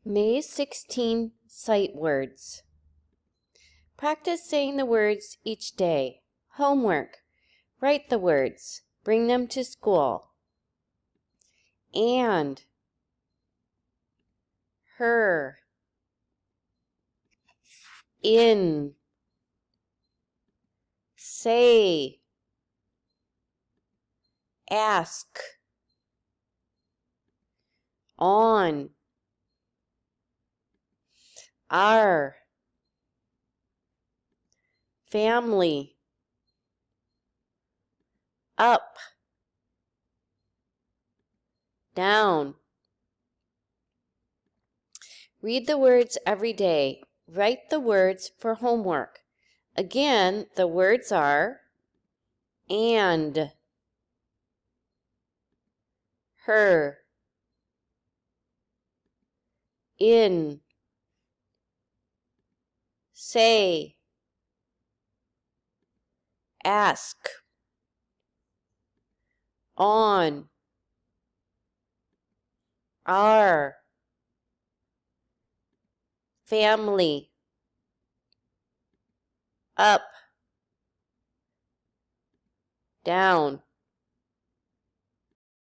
May 16 Sight Words. Practice saying the words each day. Homework. Write the words. Bring them to school. And. Her. In. Say. Ask. On. Are. Family. Up. Down. Read the words every day. Write the words for homework. Again, the words are and, her, in, say, ask, on, are, family, up, down.